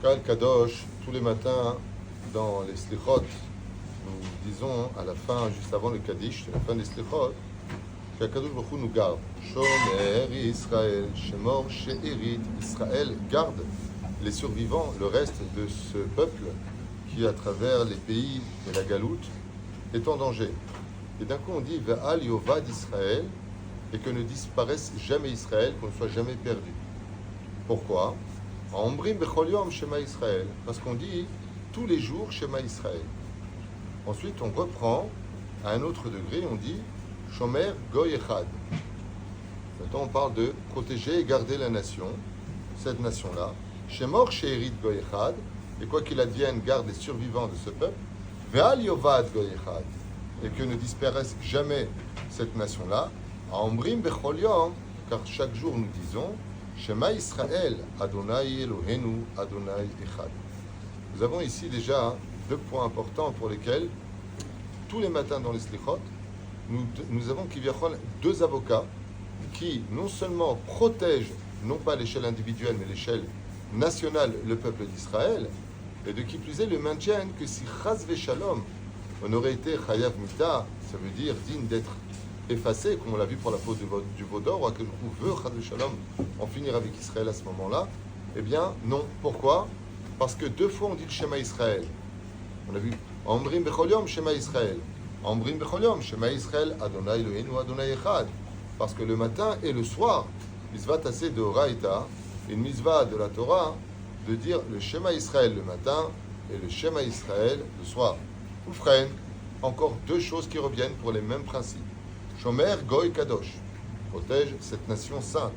Israël Kadosh, tous les matins dans les Slichot, nous disons à la fin, juste avant le Kaddish, à la fin des Slichot, qu'Akadosh Baruch Hu nous garde. Shomer Israël, Shemor She'erit, Israël garde les survivants, le reste de ce peuple qui, à travers les pays et la galoute, est en danger. Et d'un coup, on dit Ve'al Yovad Israël, et que ne disparaisse jamais Israël, qu'on ne soit jamais perdu. Pourquoi? Ombrim Bechol Yom Shema Israël, parce qu'on dit tous les jours Shema Israël. Ensuite, on reprend à un autre degré, on dit Shomer Goy Echad. Maintenant, on parle de protéger et garder la nation, cette nation-là. Shemor She'erit Goy Echad, et quoi qu'il advienne, garde les survivants de ce peuple. Ve'al Yovad Goy Echad, et que ne disparaisse jamais cette nation-là. Ombrim Bechol Yom, car chaque jour nous disons Shema Israël, Adonai Eloheinu, Adonai Echad. Nous avons ici déjà deux points importants pour lesquels, tous les matins dans les Slichot, nous avons deux avocats qui non seulement protègent, non pas à l'échelle individuelle, mais à l'échelle nationale, le peuple d'Israël, et de qui plus est le maintiennent que si Chaz Veshalom, on aurait été Chayav Mita, ça veut dire digne d'être effacé, comme on l'a vu pour la faute du veau d'or, ou à quel coup veut Chaz Veshalom en finir avec Israël à ce moment-là, eh bien non. Pourquoi? Parce que deux fois on dit le Shema Israël. On a vu Ombrim Bechol Yom Shema Israël. Ombrim Bechol Yom Shema Israël Adonai Eloheinu Adonai Echad. Parce que le matin et le soir, mitzvah tassé de Horaïta, une mitzvah de la Torah, de dire le Shema Israël le matin et le Shema Israël le soir. Oufren, encore deux choses qui reviennent pour les mêmes principes. Shomer Goy Kadosh, protège cette nation sainte.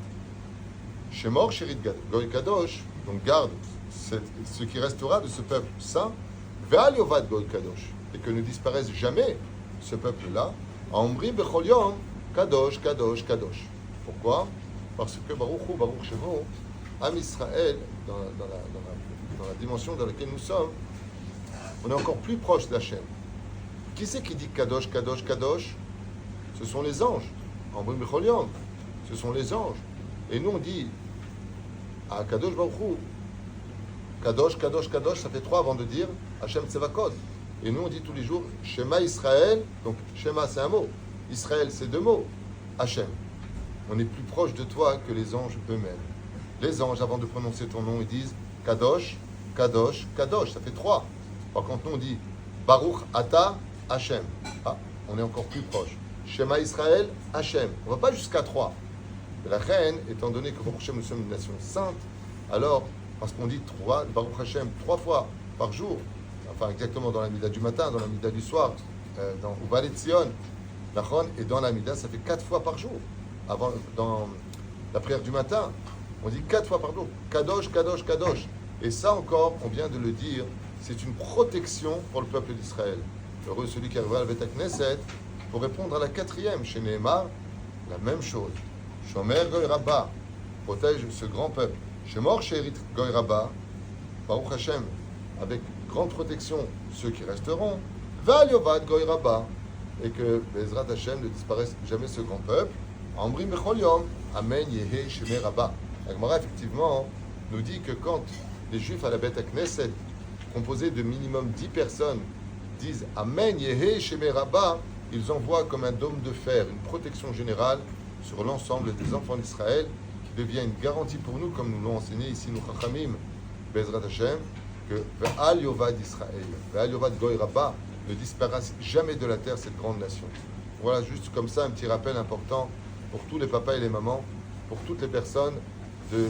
Shemor Sherit Goy Kadosh, donc garde ce qui restera de ce peuple saint. Ve'al Yovad Goy Kadosh, et que ne disparaisse jamais ce peuple-là. Ombrim Bechol Yom Kadosh, Kadosh, Kadosh. Pourquoi? Parce que Baruch Hu, Baruch Shemo, Am Israël, dans la dimension dans laquelle nous sommes, on est encore plus proche d'Hachem. Qui c'est qui dit Kadosh, Kadosh, Kadosh? Ce sont les anges. Ombrim Bechol Yom, ce sont les anges. Et nous on dit à Kadosh Baruch Hu, Kadosh, Kadosh, Kadosh, ça fait trois avant de dire Hachem Tsevakot. Et nous on dit tous les jours Shema Israël, donc Shema c'est un mot, Israël c'est deux mots, Hachem. On est plus proche de toi que les anges eux-mêmes. Les anges, avant de prononcer ton nom, ils disent Kadosh, Kadosh, Kadosh, ça fait trois. Par contre, nous on dit Baruch Ata Hachem. Ah, on est encore plus proche. Shema Israël, Hachem. On ne va pas jusqu'à trois. Et la reine, étant donné que Baruch Hashem, nous sommes une nation sainte, alors, parce qu'on dit trois, Baruch Hashem trois fois par jour, enfin exactement dans la Mida du matin, dans la Mida du soir, dans Uvalet Tzion, et dans la Mida, ça fait 4 fois par jour. Avant, dans la prière du matin, on dit 4 fois par jour. Kadosh, Kadosh, Kadosh. Et ça encore, on vient de le dire, c'est une protection pour le peuple d'Israël. Heureux celui qui arrive à la Beth Knesset pour répondre à la quatrième, chez Nehemar, la même chose. Shomer Goy Rabba, protège ce grand peuple. Shemor She'erit Goy Rabba, Baruch Hashem, avec grande protection ceux qui resteront. Ve'al Yovad Goy Rabba, et que Bezrat Hashem ne disparaisse jamais ce grand peuple. Ombrim Bechol Yom, Amen Yehe Shemer Rabba. La Gemara, effectivement, nous dit que quand les Juifs à la Beth Knesset, composés de minimum 10 personnes, disent Amen Yehe Shemer Rabba, ils envoient comme un dôme de fer, une protection générale sur l'ensemble des enfants d'Israël, qui devient une garantie pour nous, comme nous l'ont enseigné ici nos Chachamim, Bezrat Hashem, que Ve'al Yovad Israël, Ve'al Yovad Goy Rabba, ne disparaisse jamais de la terre cette grande nation. Voilà, juste comme ça, un petit rappel important pour tous les papas et les mamans, pour toutes les personnes, de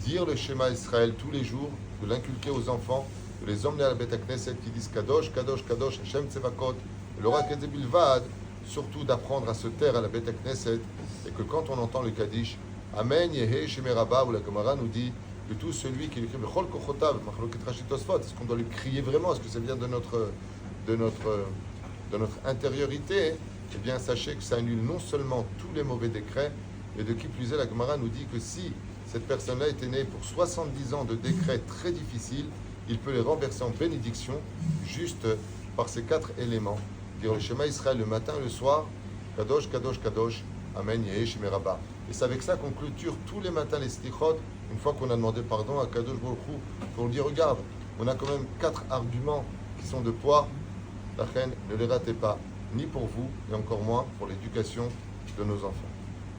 dire le Shema Israël tous les jours, de l'inculquer aux enfants, de les emmener à la Beth Knesset qui disent Kadosh, Kadosh, Kadosh, Hashem Tsevakot, et le Rak Bilvad, surtout d'apprendre à se taire à la Beth Knesset, et que quand on entend le Kaddish, Amen Yehe Shemer Rabba, où la Gemara nous dit que tout celui qui l'écrit Bechol Kochotav, Machloket Rashi Tosfot, est-ce qu'on doit lui crier vraiment? Est-ce que ça vient de notre intériorité? Eh bien, sachez que ça annule non seulement tous les mauvais décrets, mais de qui plus est, la Gemara nous dit que si cette personne-là était née pour 70 ans de décrets très difficiles, il peut les renverser en bénédiction juste par ces 4 éléments. Dire le Shema Israël le matin et le soir, Kadosh, Kadosh, Kadosh, Amen, Yehi Shemeraba. Et c'est avec ça qu'on clôture tous les matins les slichot, une fois qu'on a demandé pardon à Kadosh Baruch Hu, pour lui dire, regarde, on a quand même 4 arguments qui sont de poids. La reine, ne les ratez pas, ni pour vous, et encore moins pour l'éducation de nos enfants.